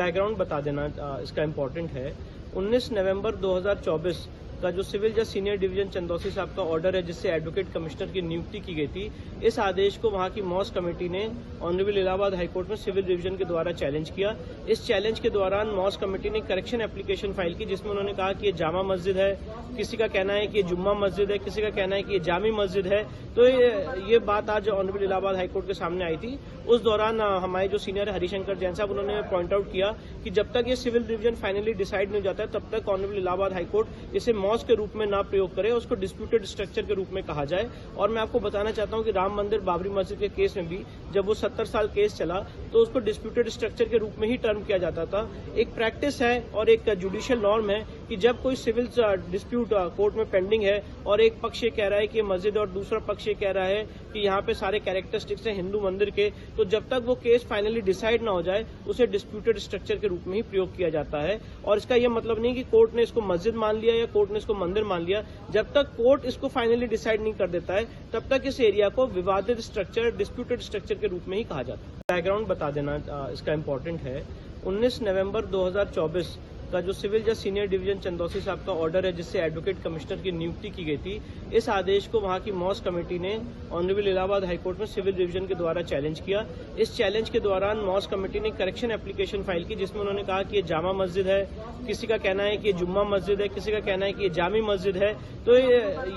Background बता देना इसका इम्पोर्टेंट है। 19 नवंबर 2024 का जो सिविल जज सीनियर डिवीजन चंदौसी साहब का ऑर्डर है, जिससे एडवोकेट कमिश्नर की नियुक्ति की गई थी, इस आदेश को वहां की मॉस कमेटी ने ऑनरेबल इलाहाबाद हाईकोर्ट में सिविल डिवीजन के द्वारा चैलेंज किया। इस चैलेंज के दौरान मॉस कमेटी ने करेक्शन एप्लीकेशन फाइल की, जिसमें उन्होंने कहा कि ये जामा मस्जिद है, किसी का कहना है कि ये जुम्मा मस्जिद है, किसी का कहना है कि ये जामी मस्जिद है। तो ये बात आज ऑनरेबल इलाहाबाद हाईकोर्ट के सामने आई थी। उस दौरान हमारे जो सीनियर हरिशंकर जैन साहब, उन्होंने पॉइंट आउट किया कि जब तक ये सिविल डिवीजन फाइनली डिसाइड नहीं हो जाता है, तब तक ऑनरेबल इलाहाबाद हाईकोर्ट इसे मॉस के रूप में ना प्रयोग करे, उसको डिस्प्यूटेड स्ट्रक्चर के रूप में कहा जाए। और मैं आपको बताना चाहता हूं कि राम मंदिर बाबरी मस्जिद के केस में भी जब वो 70 साल केस चला, तो उसको डिस्प्यूटेड स्ट्रक्चर के रूप में ही टर्म किया जाता था। एक प्रैक्टिस है और एक जुडिशियल नॉर्म है कि जब कोई सिविल डिस्प्यूट कोर्ट में पेंडिंग है और एक पक्ष ये कह रहा है कि ये मस्जिद और दूसरा पक्ष ये कह रहा है कि यहाँ पे सारे कैरेक्टरिस्टिक्स हैं हिंदू मंदिर के, तो जब तक वो केस फाइनली डिसाइड ना हो जाए, उसे डिस्प्यूटेड स्ट्रक्चर के रूप में ही प्रयोग किया जाता है। और इसका यह मतलब नहीं कि कोर्ट ने इसको मस्जिद मान लिया या कोर्ट ने इसको मंदिर मान लिया। जब तक कोर्ट इसको फाइनली डिसाइड नहीं कर देता है, तब तक इस एरिया को विवादित स्ट्रक्चर, डिस्प्यूटेड स्ट्रक्चर के रूप में ही कहा जाता है। बैकग्राउंड बता देना इसका इम्पोर्टेंट है। 19 नवंबर 2024 का जो सिविल जज सीनियर डिवीजन चंदौसी साहब का ऑर्डर है, जिससे एडवोकेट कमिश्नर की नियुक्ति की गई थी, इस आदेश को वहां की मॉस कमेटी ने ऑनरेबल इलाहाबाद हाईकोर्ट में सिविल डिवीजन के द्वारा चैलेंज किया। इस चैलेंज के दौरान मॉस कमेटी ने करेक्शन एप्लीकेशन फाइल की, जिसमें उन्होंने कहा कि ये जामा मस्जिद है, किसी का कहना है कि ये जुम्मा मस्जिद है, किसी का कहना है कि ये जामी मस्जिद है। तो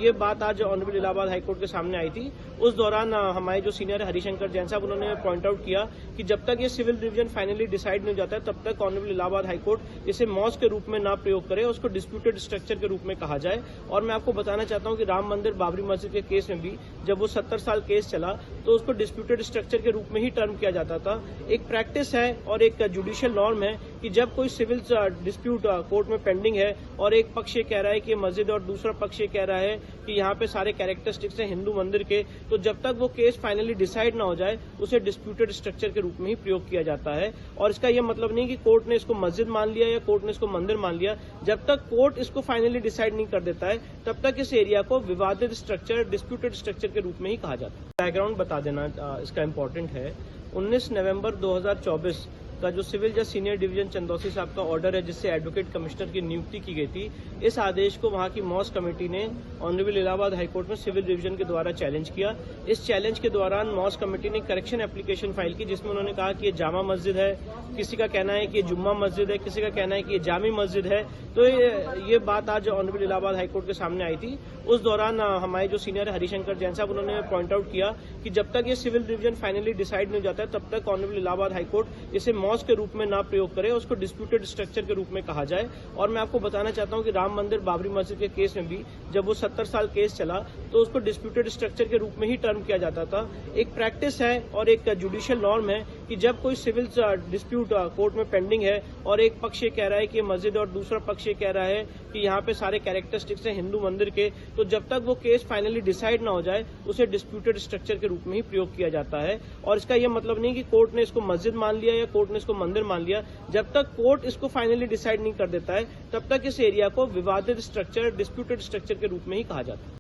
ये बात आज ऑनरेबल इलाहाबाद हाईकोर्ट के सामने आई थी। उस दौरान हमारे जो सीनियर हरिशंकर जैन साहब, उन्होंने पॉइंट आउट किया कि जब तक ये सिविल डिवीजन फाइनली डिसाइड नहीं हो जाता है, तब तक ऑनरेबल इलाहाबाद हाईकोर्ट इसे मॉस के रूप में ना प्रयोग करे, उसको डिस्प्यूटेड स्ट्रक्चर के रूप में कहा जाए। और मैं आपको बताना चाहता हूं कि राम मंदिर बाबरी मस्जिद के केस में भी जब वो 70 साल केस चला, तो उसको डिस्प्यूटेड स्ट्रक्चर के रूप में ही टर्म किया जाता था। एक प्रैक्टिस है और एक जुडिशियल नॉर्म है कि जब कोई सिविल डिस्प्यूट कोर्ट में पेंडिंग है और एक पक्ष ये कह रहा है कि ये मस्जिद और दूसरा पक्ष ये कह रहा है कि यहाँ पे सारे कैरेक्टरिस्टिक्स हैं हिंदू मंदिर के, तो जब तक वो केस फाइनली डिसाइड ना हो जाए, उसे डिस्प्यूटेड स्ट्रक्चर के रूप में ही प्रयोग किया जाता है। और इसका यह मतलब नहीं कि कोर्ट ने इसको मस्जिद मान लिया या कोर्ट ने इसको मंदिर मान लिया। जब तक कोर्ट इसको फाइनली डिसाइड नहीं कर देता है, तब तक इस एरिया को विवादित स्ट्रक्चर, डिस्प्यूटेड स्ट्रक्चर के रूप में ही कहा जाता है। बैकग्राउंड बता देना इसका इम्पोर्टेंट है। 19 नवंबर 2024 का जो सिविल जज सीनियर डिवीजन चंदौसी साहब का ऑर्डर है, जिससे एडवोकेट कमिश्नर की नियुक्ति की गई थी, इस आदेश को वहां की मॉस कमेटी ने ऑनरेबल इलाहाबाद हाईकोर्ट में सिविल डिवीजन के द्वारा चैलेंज किया। इस चैलेंज के दौरान मॉस कमेटी ने करेक्शन एप्लीकेशन फाइल की, जिसमें उन्होंने कहा कि ये जामा मस्जिद है, किसी का कहना है कि ये जुम्मा मस्जिद है, किसी का कहना है कि ये जामी मस्जिद है। तो ये बात आज ऑनरेबल इलाहाबाद हाईकोर्ट के सामने आई थी। उस दौरान हमारे जो सीनियर हरिशंकर जैन साहब, उन्होंने पॉइंट आउट किया कि जब तक ये सिविल डिवीजन फाइनली डिसाइड नहीं हो जाता है, तब तक ऑनरेबल इलाहाबाद हाईकोर्ट इसे मॉस के रूप में ना प्रयोग करे, उसको डिस्प्यूटेड स्ट्रक्चर के रूप में कहा जाए। और मैं आपको बताना चाहता हूं कि राम मंदिर बाबरी मस्जिद के केस में भी जब वो 70 साल केस चला, तो उसको डिस्प्यूटेड स्ट्रक्चर के रूप में ही टर्म किया जाता था। एक प्रैक्टिस है और एक जुडिशियल नॉर्म है कि जब कोई सिविल डिस्प्यूट कोर्ट में पेंडिंग है और एक पक्ष ये कह रहा है कि ये मस्जिद और दूसरा पक्ष ये कह रहा है कि यहाँ पे सारे कैरेक्टरिस्टिक्स हैं हिंदू मंदिर के, तो जब तक वो केस फाइनली डिसाइड ना हो जाए, उसे डिस्प्यूटेड स्ट्रक्चर के रूप में ही प्रयोग किया जाता है। और इसका यह मतलब नहीं कि कोर्ट ने इसको मस्जिद मान लिया या कोर्ट ने इसको मंदिर मान लिया। जब तक कोर्ट इसको फाइनली डिसाइड नहीं कर देता है, तब तक इस एरिया को विवादित स्ट्रक्चर, डिस्प्यूटेड स्ट्रक्चर के रूप में ही कहा जाता है।